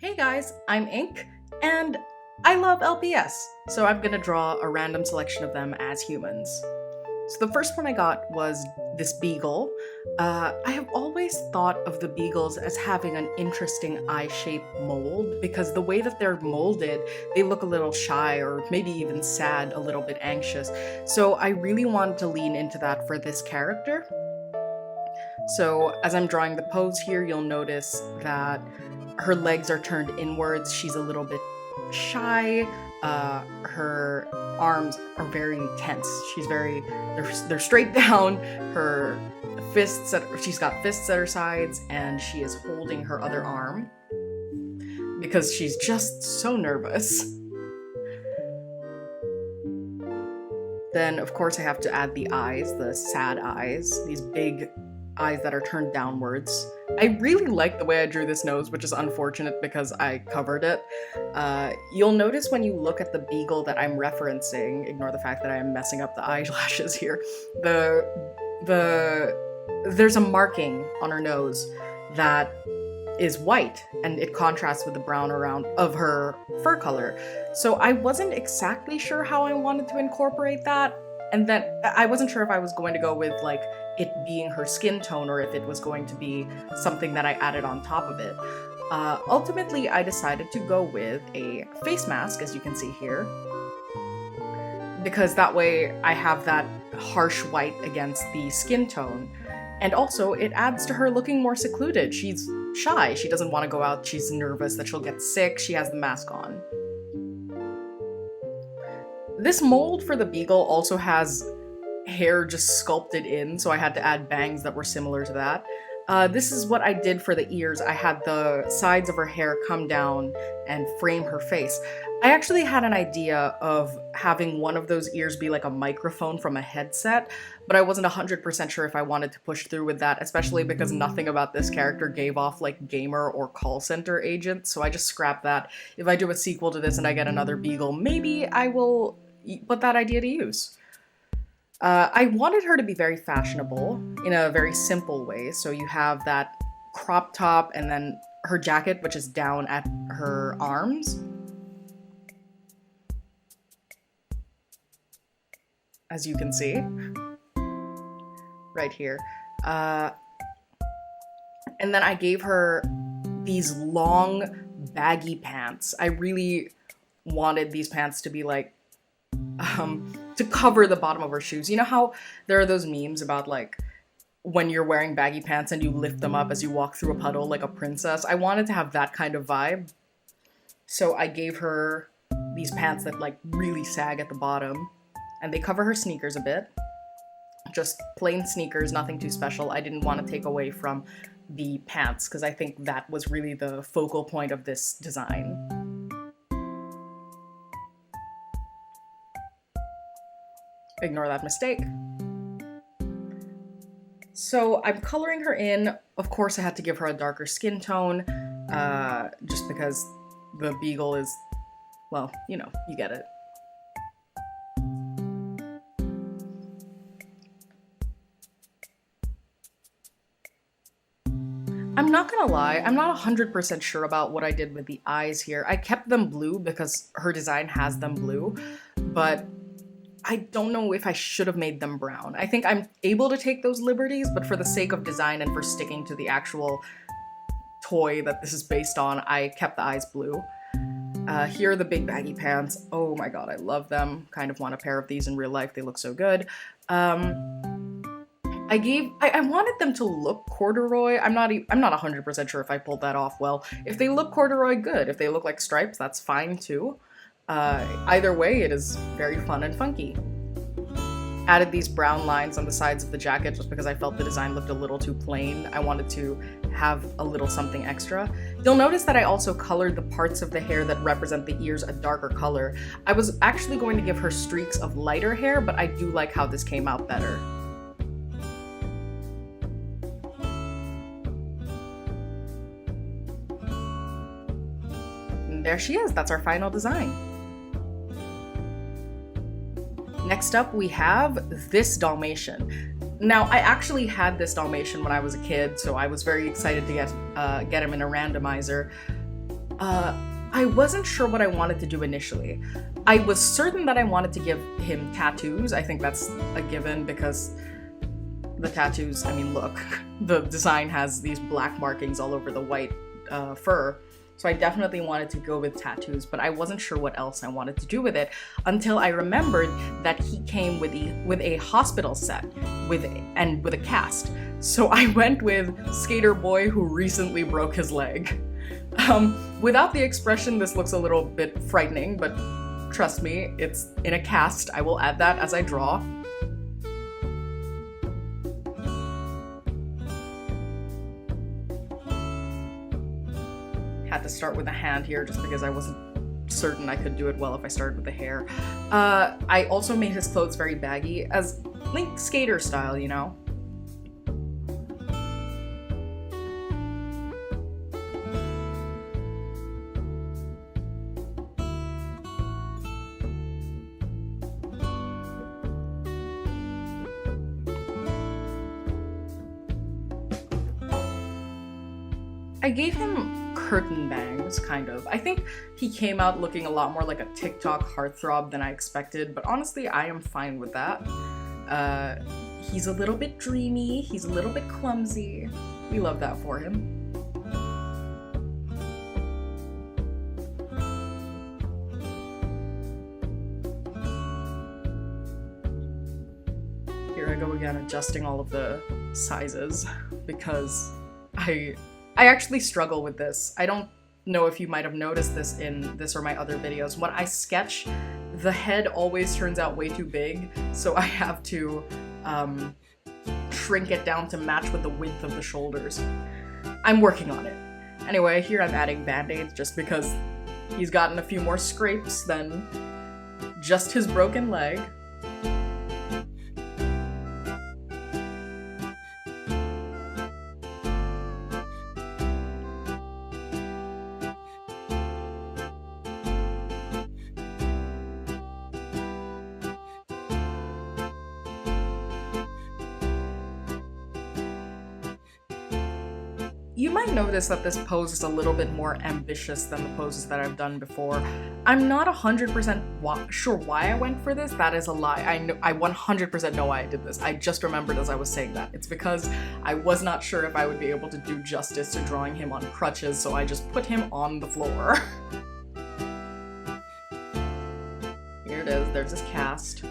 Hey guys, I'm Ink, and I love LPS, so I'm gonna draw a random selection of them as humans. So the first one I got was this beagle. I have always thought of the beagles as having an interesting eye-shaped mold because the way that they're molded, they look a little shy or maybe even sad, a little bit anxious. So I really wanted to lean into that for this character. So as I'm drawing the pose here, you'll notice that her legs are turned inwards. She's a little bit shy. Her arms are very intense. They're straight down. Her fists, she's got fists at her sides, and she is holding her other arm because she's just so nervous. Then, of course, I have to add the eyes, the sad eyes, these big eyes that are turned downwards. I really like the way I drew this nose, which is unfortunate because I covered it. You'll notice when you look at the beagle that I'm referencing, ignore the fact that I am messing up the eyelashes here, there's a marking on her nose that is white, and it contrasts with the brown around of her fur color. So I wasn't exactly sure how I wanted to incorporate that, and then I wasn't sure if I was going to go with like it being her skin tone or if it was going to be something that I added on top of it. Ultimately, I decided to go with a face mask, as you can see here, because that way I have that harsh white against the skin tone. And also, it adds to her looking more secluded. She's shy, she doesn't want to go out, she's nervous that she'll get sick, she has the mask on. This mold for the beagle also has hair just sculpted in, so I had to add bangs that were similar to that. This is what I did for the ears. I had the sides of her hair come down and frame her face. I actually had an idea of having one of those ears be like a microphone from a headset, but I wasn't 100% sure if I wanted to push through with that, especially because nothing about this character gave off like gamer or call center agent, so I just scrapped that. If I do a sequel to this and I get another beagle, maybe I will put that idea to use. I wanted her to be very fashionable in a very simple way. So you have that crop top and then her jacket, which is down at her arms. As you can see, right here. And then I gave her these long, baggy pants. I really wanted these pants to be like, to cover the bottom of her shoes. You know how there are those memes about like when you're wearing baggy pants and you lift them up as you walk through a puddle like a princess? I wanted to have that kind of vibe. So I gave her these pants that like really sag at the bottom, and they cover her sneakers a bit. Just plain sneakers, nothing too special. I didn't want to take away from the pants because I think that was really the focal point of this design. Ignore that mistake. So I'm coloring her in. Of course, I had to give her a darker skin tone, just because the beagle is, well, you know, you get it. I'm not gonna lie, I'm not 100% sure about what I did with the eyes here. I kept them blue because her design has them blue, but I don't know if I should have made them brown. I think I'm able to take those liberties, but for the sake of design and for sticking to the actual toy that this is based on, I kept the eyes blue. Here are the big baggy pants. Oh my god, I love them. Kind of want a pair of these in real life, they look so good. I wanted them to look corduroy. I'm not 100% sure if I pulled that off well. If they look corduroy, good. If they look like stripes, that's fine too. Either way, it is very fun and funky. Added these brown lines on the sides of the jacket just because I felt the design looked a little too plain. I wanted to have a little something extra. You'll notice that I also colored the parts of the hair that represent the ears a darker color. I was actually going to give her streaks of lighter hair, but I do like how this came out better. And there she is, that's our final design. Next up, we have this Dalmatian. Now, I actually had this Dalmatian when I was a kid, so I was very excited to get him in a randomizer. I wasn't sure what I wanted to do initially. I was certain that I wanted to give him tattoos. I think that's a given because the tattoos, I mean, look, the design has these black markings all over the white fur. So I definitely wanted to go with tattoos, but I wasn't sure what else I wanted to do with it until I remembered that he came with a hospital set with a cast. So I went with Skater Boy who recently broke his leg. Without the expression, this looks a little bit frightening, but trust me, it's in a cast. I will add that as I draw. Had to start with a hand here just because I wasn't certain I could do it well if I started with the hair. I also made his clothes very baggy, as Link skater style, you know? I gave him curtain bangs, kind of. I think he came out looking a lot more like a TikTok heartthrob than I expected, but honestly, I am fine with that. He's a little bit dreamy, he's a little bit clumsy. We love that for him. Here I go again, adjusting all of the sizes, because I actually struggle with this. I don't know if you might have noticed this in this or my other videos. When I sketch, the head always turns out way too big, so I have to shrink it down to match with the width of the shoulders. I'm working on it. Anyway, here I'm adding band-aids just because he's gotten a few more scrapes than just his broken leg. You might notice that this pose is a little bit more ambitious than the poses that I've done before. I'm not 100% sure why I went for this. That is a lie. I 100% know why I did this. I just remembered as I was saying that. It's because I was not sure if I would be able to do justice to drawing him on crutches, so I just put him on the floor. Here it is. There's his cast.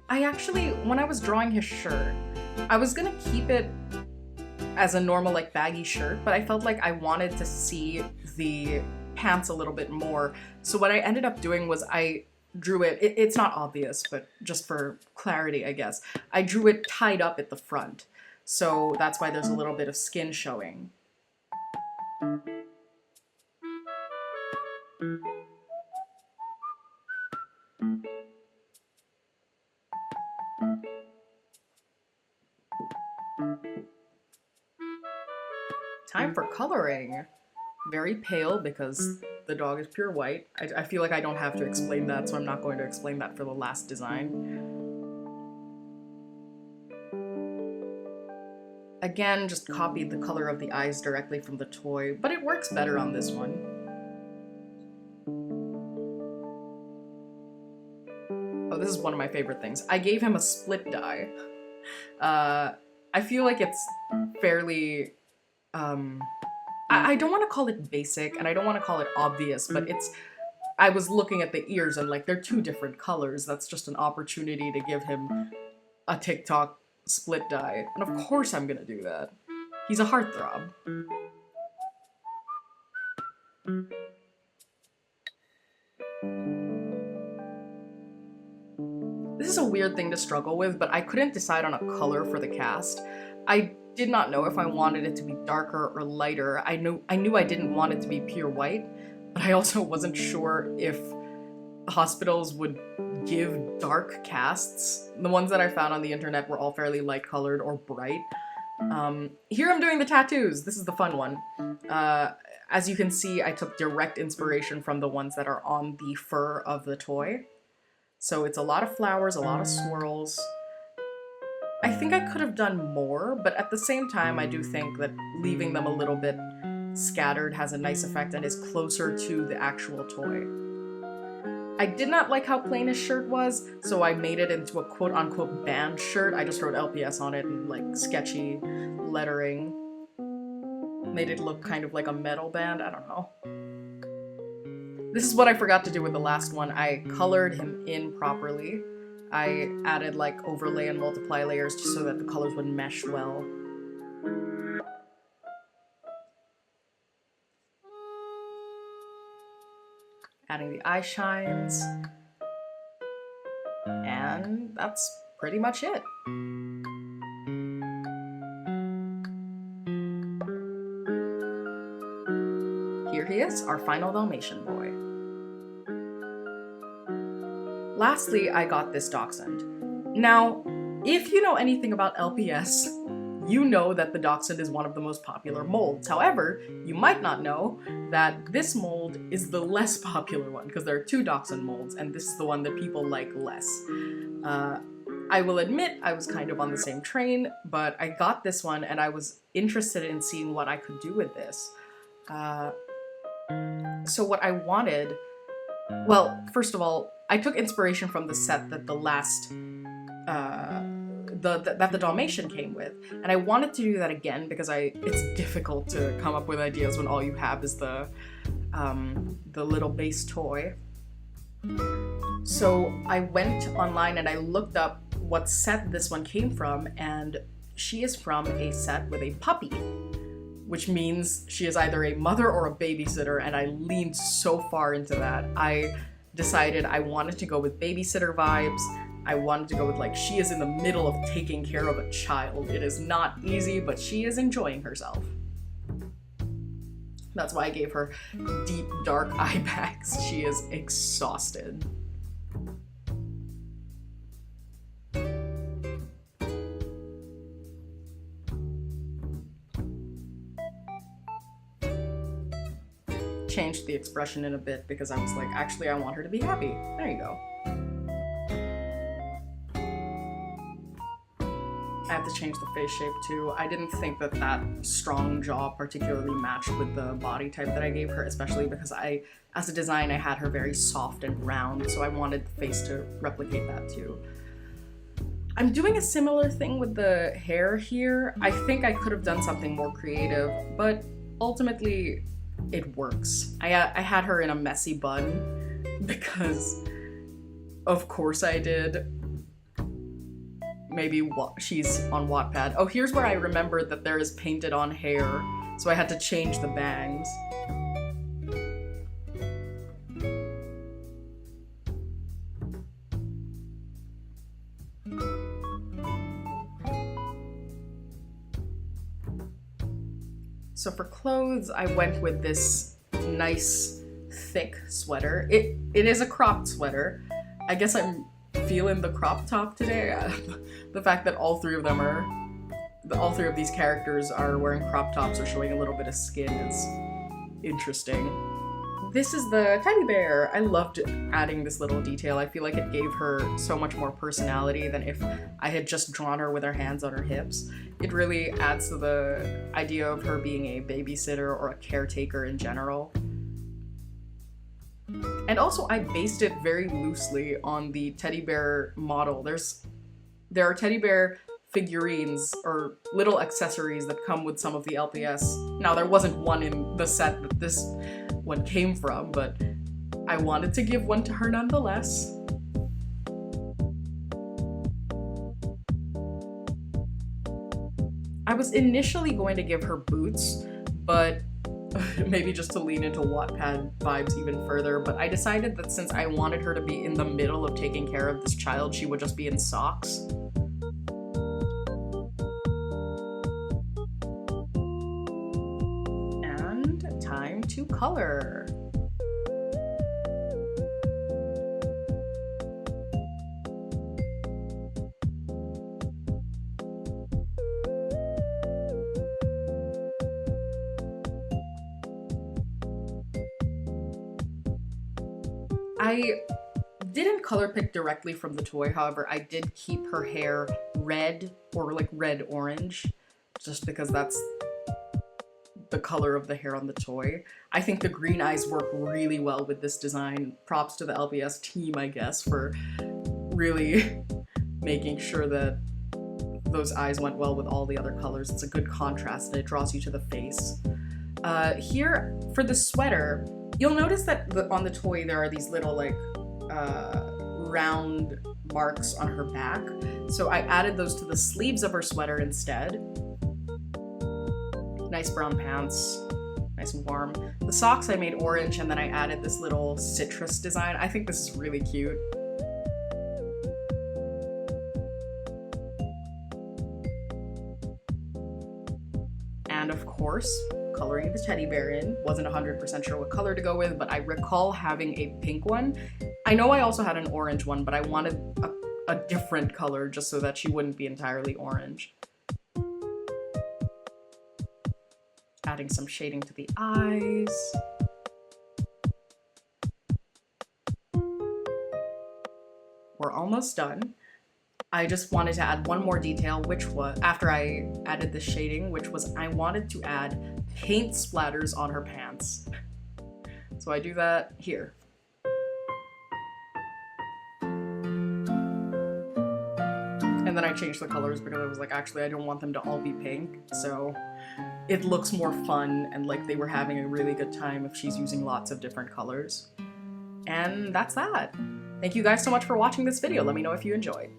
I actually, when I was drawing his shirt, I was gonna keep it as a normal, like, baggy shirt, but I felt like I wanted to see the pants a little bit more. So what I ended up doing was I drew it's not obvious, but just for clarity, I guess, I drew it tied up at the front. So that's why there's a little bit of skin showing. Time for coloring. Very pale because the dog is pure white. I feel like I don't have to explain that, so I'm not going to explain that for the last design. Again, just copied the color of the eyes directly from the toy, but it works better on this one. Oh, this is one of my favorite things. I gave him a split dye. I feel like it's fairly... I don't want to call it basic, and I don't want to call it obvious, but I was looking at the ears and, like, they're two different colors. That's just an opportunity to give him a TikTok split dye. And of course I'm gonna do that. He's a heartthrob. This is a weird thing to struggle with, but I couldn't decide on a color for the cast. I did not know if I wanted it to be darker or lighter. I knew I didn't want it to be pure white, but I also wasn't sure if hospitals would give dark casts. The ones that I found on the internet were all fairly light colored or bright. Here I'm doing the tattoos. This is the fun one. As you can see, I took direct inspiration from the ones that are on the fur of the toy. So it's a lot of flowers, a lot of swirls. I think I could have done more, but at the same time, I do think that leaving them a little bit scattered has a nice effect and is closer to the actual toy. I did not like how plain his shirt was, so I made it into a quote-unquote band shirt. I just wrote LPS on it in like sketchy lettering. Made it look kind of like a metal band, I don't know. This is what I forgot to do with the last one. I colored him in properly. I added like overlay and multiply layers just so that the colors would mesh well. Adding the eye shines. And that's pretty much it. Here he is, our final Dalmatian boy. Lastly, I got this dachshund. Now, if you know anything about LPS, you know that the dachshund is one of the most popular molds. However, you might not know that this mold is the less popular one, because there are 2 dachshund molds, and this is the one that people like less. I will admit I was kind of on the same train, but I got this one and I was interested in seeing what I could do with this. So what I wanted, well, first of all, I took inspiration from the set that the last, that the Dalmatian came with, and I wanted to do that again because it's difficult to come up with ideas when all you have is the little base toy. So I went online and I looked up what set this one came from, and she is from a set with a puppy, which means she is either a mother or a babysitter, and I leaned so far into that. I decided I wanted to go with babysitter vibes. I wanted to go with like, she is in the middle of taking care of a child. It is not easy, but she is enjoying herself. That's why I gave her deep, dark eye bags. She is exhausted. Changed the expression in a bit because I was like, actually, I want her to be happy. There you go. I have to change the face shape too. I didn't think that that strong jaw particularly matched with the body type that I gave her, especially because as a design, I had her very soft and round, so I wanted the face to replicate that too. I'm doing a similar thing with the hair here. I think I could have done something more creative, but ultimately, it works. I had her in a messy bun because of course I did. Maybe she's on Wattpad. Oh, here's where I remembered that there is painted on hair, so I had to change the bangs. So for clothes, I went with this nice, thick sweater. It is a cropped sweater. I guess I'm feeling the crop top today. The fact that all three of these characters are wearing crop tops or showing a little bit of skin is interesting. This is the teddy bear. I loved adding this little detail. I feel like it gave her so much more personality than if I had just drawn her with her hands on her hips. It really adds to the idea of her being a babysitter or a caretaker in general. And also, I based it very loosely on the teddy bear model. There are teddy bear figurines or little accessories that come with some of the LPS. Now, there wasn't one in the set that this one came from, but I wanted to give one to her nonetheless. I was initially going to give her boots, but maybe just to lean into Wattpad vibes even further, but I decided that since I wanted her to be in the middle of taking care of this child, she would just be in socks. And time to color. I didn't color pick directly from the toy, however, I did keep her hair red or like red-orange, just because that's the color of the hair on the toy. I think the green eyes work really well with this design. Props to the LPS team, I guess, for really making sure that those eyes went well with all the other colors. It's a good contrast and it draws you to the face. Here, for the sweater, you'll notice that on the toy there are these little like round marks on her back. So I added those to the sleeves of her sweater instead. Nice brown pants, nice and warm. The socks I made orange, and then I added this little citrus design. I think this is really cute. And of course, coloring the teddy bear in. Wasn't 100% sure what color to go with, but I recall having a pink one. I know I also had an orange one, but I wanted a different color just so that she wouldn't be entirely orange. Adding some shading to the eyes. We're almost done. I just wanted to add one more detail, which was, after I added the shading, which was I wanted to add paint splatters on her pants. So I do that here. And then I changed the colors because I was like, actually, I don't want them to all be pink. So it looks more fun and like they were having a really good time if she's using lots of different colors. And that's that. Thank you guys so much for watching this video. Let me know if you enjoyed.